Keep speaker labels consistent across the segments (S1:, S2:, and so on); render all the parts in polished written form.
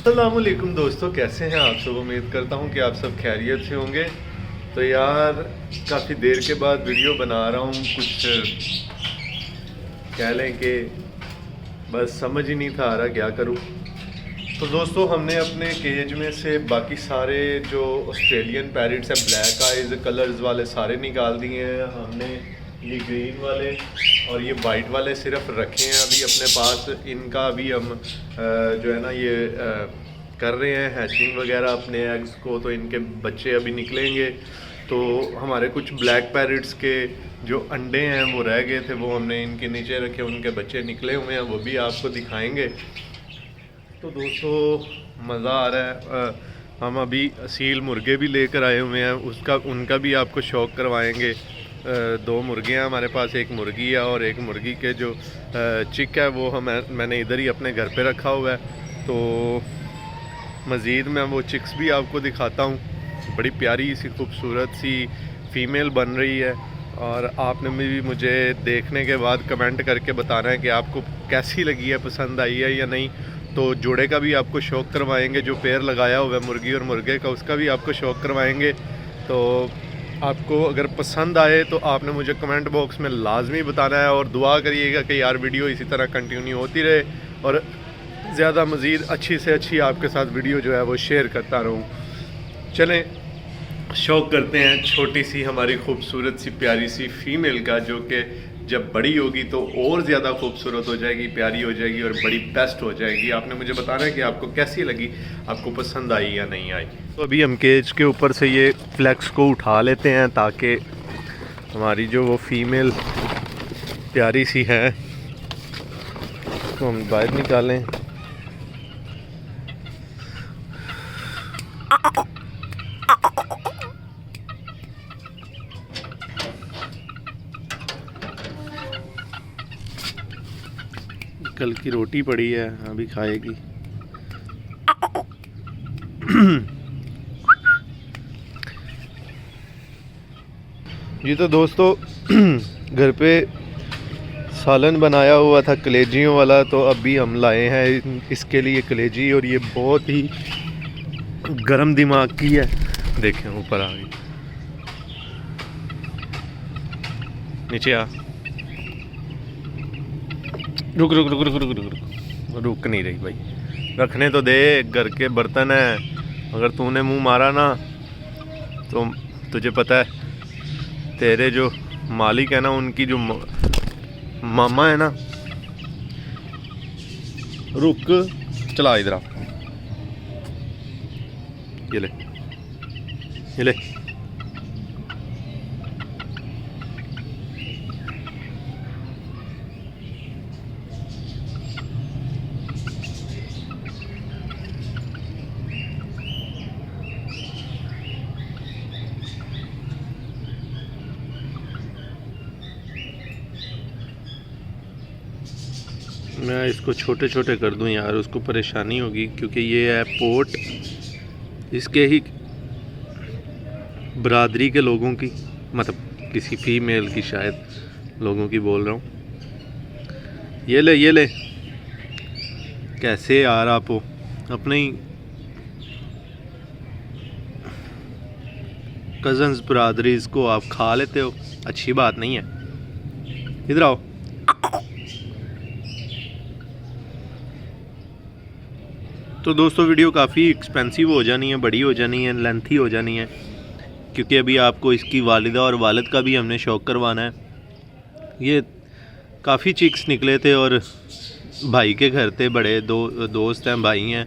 S1: अस्सलामुअलैकुम दोस्तों, कैसे हैं आप सब। उम्मीद करता हूं कि आप सब खैरियत से होंगे। तो यार काफ़ी देर के बाद वीडियो बना रहा हूं। कुछ कह लें कि बस समझ ही नहीं था आ रहा क्या करूं। तो दोस्तों हमने अपने केज में से बाकी सारे जो ऑस्ट्रेलियन पैरट्स हैं, ब्लैक आइज कलर्स वाले, सारे निकाल दिए हैं हमने। ये ग्रीन वाले और ये वाइट वाले सिर्फ रखे हैं अभी अपने पास। इनका अभी हम जो है ना ये कर रहे हैं हैचिंग वगैरह अपने एग्स को। तो इनके बच्चे अभी निकलेंगे। तो हमारे कुछ ब्लैक पैरट्स के जो अंडे हैं वो रह गए थे, वो हमने इनके नीचे रखे, उनके बच्चे निकले हुए हैं, वो भी आपको दिखाएंगे। तो दोस्तों मज़ा आ रहा है। हम अभी असील मुर्गे भी लेकर आए हुए हैं, उनका भी आपको शौक करवाएंगे। दो मुर्गे हैं हमारे पास, एक मुर्गी है और एक मुर्गी के जो चिक है वो मैंने इधर ही अपने घर पे रखा हुआ है। तो मज़ीद मैं वो चिक्स भी आपको दिखाता हूँ। बड़ी प्यारी सी खूबसूरत सी फ़ीमेल बन रही है। और आपने भी मुझे देखने के बाद कमेंट करके बताना है कि आपको कैसी लगी है, पसंद आई है या नहीं। तो जोड़े का भी आपको शौक करवाएंगे, जो पेयर लगाया हुआ है मुर्गी और मुर्गे का, उसका भी आपको शौक करवाएंगे। तो आपको अगर पसंद आए तो आपने मुझे कमेंट बॉक्स में लाजमी बताना है और दुआ करिएगा कि यार वीडियो इसी तरह कंटिन्यू होती रहे और ज़्यादा मज़ीद अच्छी से अच्छी आपके साथ वीडियो जो है वो शेयर करता रहूँ। चलें शौक करते हैं छोटी सी हमारी खूबसूरत सी प्यारी सी फ़ीमेल का, जो कि जब बड़ी होगी तो और ज़्यादा खूबसूरत हो जाएगी, प्यारी हो जाएगी और बड़ी बेस्ट हो जाएगी। आपने मुझे बताना है कि आपको कैसी लगी, आपको पसंद आई या नहीं आई। तो अभी हम केज के ऊपर से ये फ्लैक्स को उठा लेते हैं ताकि हमारी जो वो फ़ीमेल प्यारी सी है तो हम बाहर निकालें। कल की रोटी पड़ी है, अभी खाएगी। जी तो दोस्तों घर पे सालन बनाया हुआ था कलेजियों वाला, तो अभी हम लाए हैं इसके लिए कलेजी। और ये बहुत ही गरम दिमाग की है। देखें ऊपर आ गई, नीचे आ। रुक रुक रुक रुक रुक रुक रुक रुक नहीं रही भाई, रखने तो दे। घर के बर्तन है, अगर तूने मुंह मारा ना तो तुझे पता है तेरे जो मालिक है ना, उनकी जो मामा है ना। रुक, चला इधर आ, ये ले ये ले। मैं इसको छोटे छोटे कर दूं यार, उसको परेशानी होगी, क्योंकि ये है पोट इसके ही बरादरी के लोगों की, मतलब किसी फीमेल की शायद लोगों की बोल रहा हूँ। ये ले ये ले। कैसे यार आप हो, अपने ही कज़न्स बरादरी इसको आप खा लेते हो, अच्छी बात नहीं है। इधर आओ। तो दोस्तों वीडियो काफ़ी एक्सपेंसिव हो जानी है, बड़ी हो जानी है, लेंथी हो जानी है, क्योंकि अभी आपको इसकी वालिदा और वालिद का भी हमने शौक करवाना है। ये काफ़ी चिक्स निकले थे और भाई के घर थे, बड़े दोस्त हैं, भाई हैं,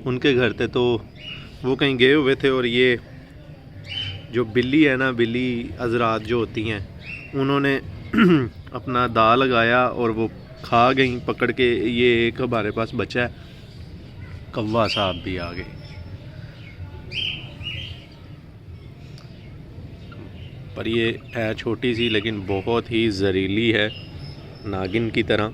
S1: उनके घर थे, तो वो कहीं गए हुए थे। और ये जो बिल्ली है ना, बिल्ली हज़रात जो होती हैं, उन्होंने अपना दा लगाया और वो खा गई पकड़ के। ये एक हमारे पास बचा है, कौवा साहब भी आ गए। पर ये है छोटी सी, लेकिन बहुत ही जहरीली है, नागिन की तरह।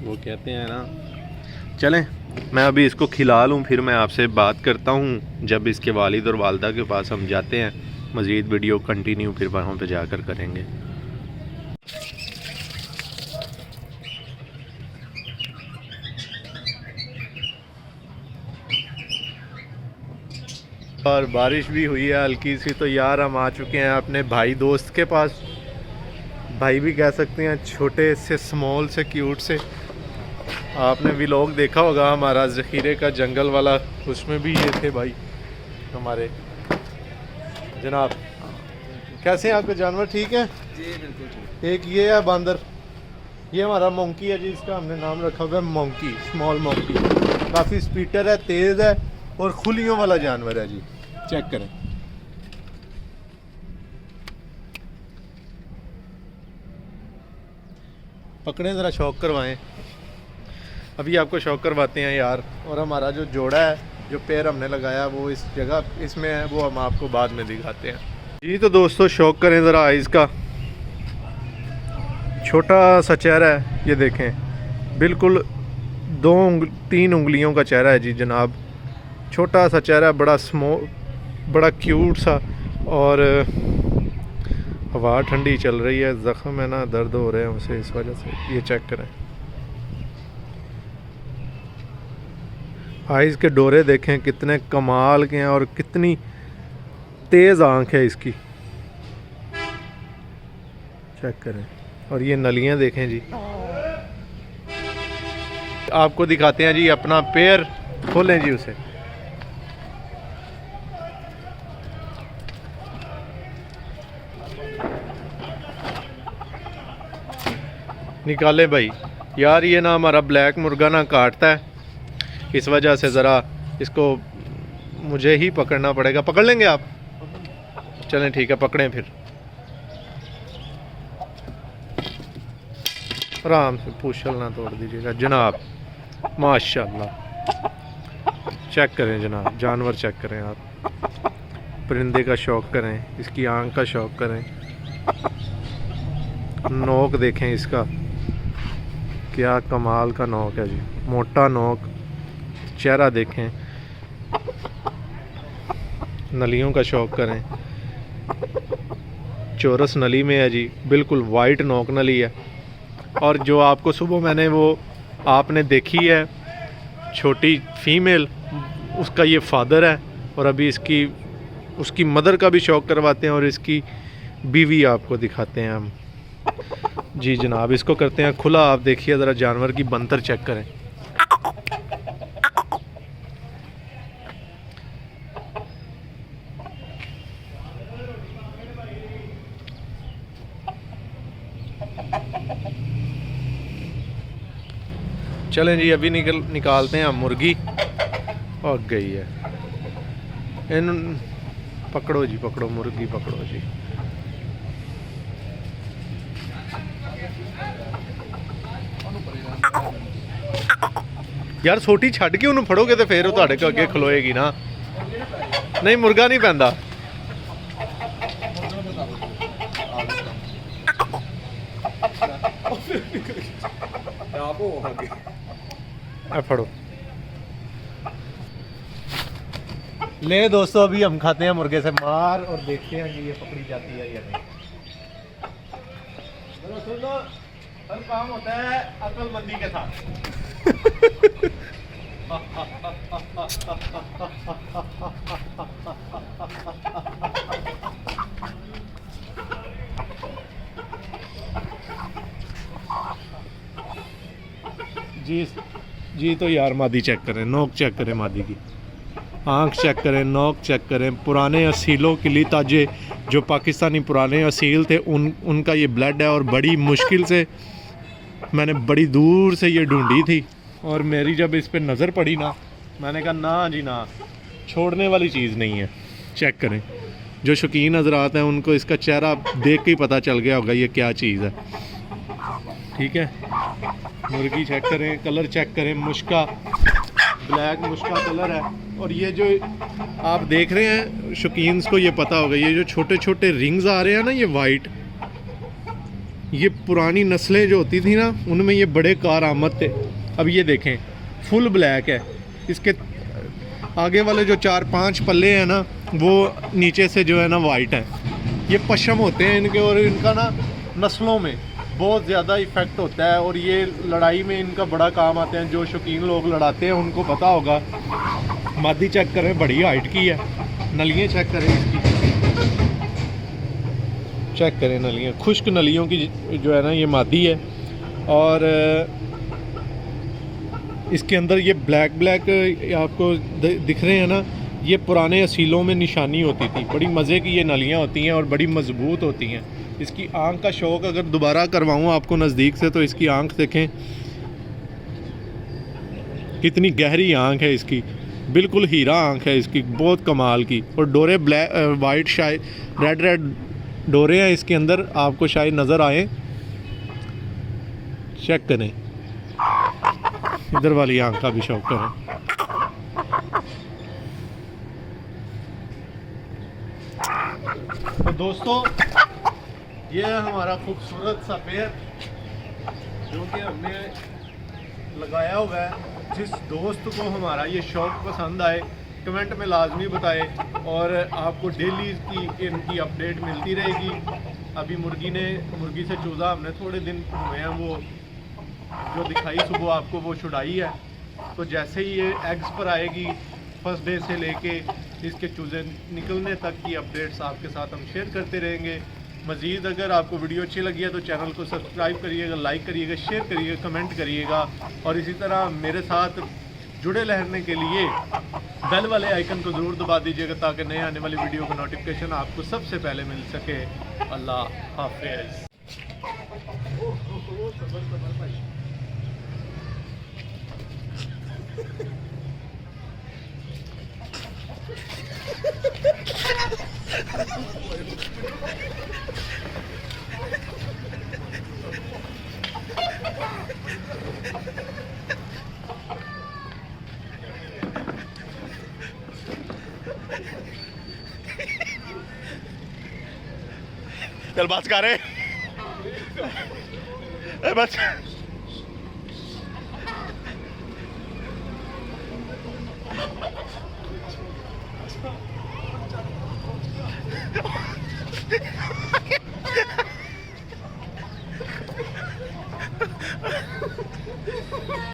S1: वो कहते हैं ना। चलें मैं अभी इसको खिला लूँ, फिर मैं आपसे बात करता हूँ जब इसके वालिद और वालदा के पास हम जाते हैं। मज़ीद वीडियो कंटिन्यू फिर वहाँ पे जाकर करेंगे। और बारिश भी हुई है हल्की सी। तो यार हम आ चुके हैं अपने भाई दोस्त के पास, भाई भी कह सकते हैं, छोटे से स्मॉल से क्यूट से। आपने व्लॉग देखा होगा हमारा ज़ख़ीरे का जंगल वाला, उसमें भी ये थे भाई हमारे। जनाब कैसे हैं आपके जानवर? ठीक है
S2: जी बिल्कुल ठीक।
S1: एक ये है बंदर, ये हमारा मोंकी है जी, इसका हमने नाम रखा हुआ है मोंकी, स्मॉल मोंकी। काफ़ी स्पीटर है, तेज़ है और खुलियों वाला जानवर है जी। चेक करें, पकड़ें ज़रा, शौक करवाएं। अभी आपको शौक करवाते हैं यार। और हमारा जो जोड़ा है, जो पैर हमने लगाया वो इस जगह इसमें है, वो हम आपको बाद में दिखाते हैं जी। तो दोस्तों शौक करें ज़रा आइज़ का, छोटा सा चेहरा है ये देखें, बिल्कुल 3 उंगलियों का चेहरा है जी जनाब। छोटा सा चेहरा, बड़ा क्यूट सा। और हवा ठंडी चल रही है, ज़ख्म है ना, दर्द हो रहे हैं उसे, इस वजह से। ये चेक करें, आइज़ के डोरे देखें कितने कमाल के हैं और कितनी तेज़ आँख है इसकी। चेक करें। और ये नलियाँ देखें जी। आपको दिखाते हैं जी अपना पैर, खोलें जी उसे। निकाले भाई। यार ये ना हमारा ब्लैक मुर्गा ना काटता है, इस वजह से ज़रा इसको मुझे ही पकड़ना पड़ेगा। पकड़ लेंगे आप? चलें ठीक है, पकड़ें फिर। आराम से, पूछल ना तोड़ दीजिएगा जनाब। माशाल्लाह। चेक करें जनाब, जानवर चेक करें आप। परिंदे का शौक करें, इसकी आँख का शौक करें। नोक देखें इसका, क्या कमाल का नोक है जी, मोटा नोक। चेहरा देखें, नलियों का शौक करें, चौरस नली में है जी, बिल्कुल वाइट नोक नली है। और जो आपको सुबह मैंने वो आपने देखी है छोटी फीमेल, उसका ये फादर है। और अभी उसकी मदर का भी शौक करवाते हैं और इसकी बीवी आपको दिखाते हैं हम जी जनाब। इसको करते हैं खुला, आप देखिए ज़रा जानवर की बंतर चेक करें। चलें जी, अभी निकालते हैं हम मुर्गी। और गई है, इन पकड़ो जी, पकड़ो मुर्गी, पकड़ो जी। यार छोटी छड़ के उन्होंने फड़ोगे तो फिर वो अगे खलोएगी ना। नहीं मुर्गा नहीं पैंदा। फड़ो ले दोस्तों, अभी हम खाते हैं मुर्गे से मार और देखते हैं कि ये पकड़ी जाती है या नहीं। सुनो, हर काम होता है अक्लमंदी के साथ। जी तो यार मादी चेक करें, नोक चेक करें मादी की, आँख चेक करें, नोक चेक करें। पुराने असीलों के लिए ताजे जो पाकिस्तानी पुराने असील थे उनका ये ब्लड है। और बड़ी मुश्किल से मैंने बड़ी दूर से ये ढूंढी थी और मेरी जब इस पे नज़र पड़ी ना, मैंने कहा ना जी ना, छोड़ने वाली चीज़ नहीं है। चेक करें, जो शौकीन हज़रात हैं उनको इसका चेहरा देख के ही पता चल गया होगा ये क्या चीज़ है। ठीक है, मुर्गी चेक करें, कलर चेक करें, मुश्का, ब्लैक मुश्का कलर है। और ये जो आप देख रहे हैं, शौकीन्स को ये पता होगा, ये जो छोटे छोटे रिंग्स आ रहे हैं ना, ये वाइट, ये पुरानी नस्लें जो होती थी ना, उनमें ये बड़े कारआमद थे। अब ये देखें फुल ब्लैक है, इसके आगे वाले जो 4-5 पल्ले हैं ना,
S2: वो नीचे से जो है ना वाइट है। ये पश्म होते हैं इनके, और इनका ना नस्लों में बहुत ज़्यादा इफ़ेक्ट होता है, और ये लड़ाई में इनका बड़ा काम आते हैं। जो शौकीन लोग लड़ाते हैं उनको पता होगा। मादी चेक करें, बड़ी हाइट की है। नलियाँ चेक करें इसकी, चेक करें नलियाँ, खुश्क नलियों की जो है ना ये मादी है। और इसके अंदर ये ब्लैक ब्लैक आपको दिख रहे हैं ना, ये पुराने असीलों में निशानी होती थी। बड़ी मज़े की ये नलियाँ होती हैं और बड़ी मज़बूत होती हैं। इसकी आँख का शौक़ अगर दोबारा करवाऊँ आपको नज़दीक से, तो इसकी आँख देखें, कितनी गहरी आँख है इसकी, बिल्कुल हीरा आँख है इसकी, बहुत कमाल की। और डोरे ब्लैक वाइट, शायद रेड रेड डोरे हैं इसके अंदर, आपको शायद नज़र आए। चेक करें, इधर वाली आँख का भी शौक करें। तो दोस्तों, ये है हमारा खूबसूरत सा पेड़ जो कि हमने लगाया हुआ है। जिस दोस्त को हमारा ये शौक़ पसंद आए कमेंट में लाजमी बताए, और आपको डेली की इनकी अपडेट मिलती रहेगी। अभी मुर्गी से चूज़ा हमने थोड़े दिन हुए हैं, वो जो दिखाई सुबह आपको वो छुड़ाई है। तो जैसे ही ये एग्स पर आएगी, फर्स्ट डे से लेके इसके चूज़े निकलने तक की अपडेट्स आपके साथ हम शेयर करते रहेंगे। मज़ीद अगर आपको वीडियो अच्छी लगी है तो चैनल को सब्सक्राइब करिएगा, लाइक करिएगा, शेयर करिएगा, कमेंट करिएगा। और इसी तरह मेरे साथ जुड़े रहने के लिए बेल वाले आइकन को ज़रूर दबा दीजिएगा, ताकि नए आने वाली वीडियो का नोटिफिकेशन आपको सबसे पहले मिल सके। अल्लाह हाफिज़। चल बस कर बस।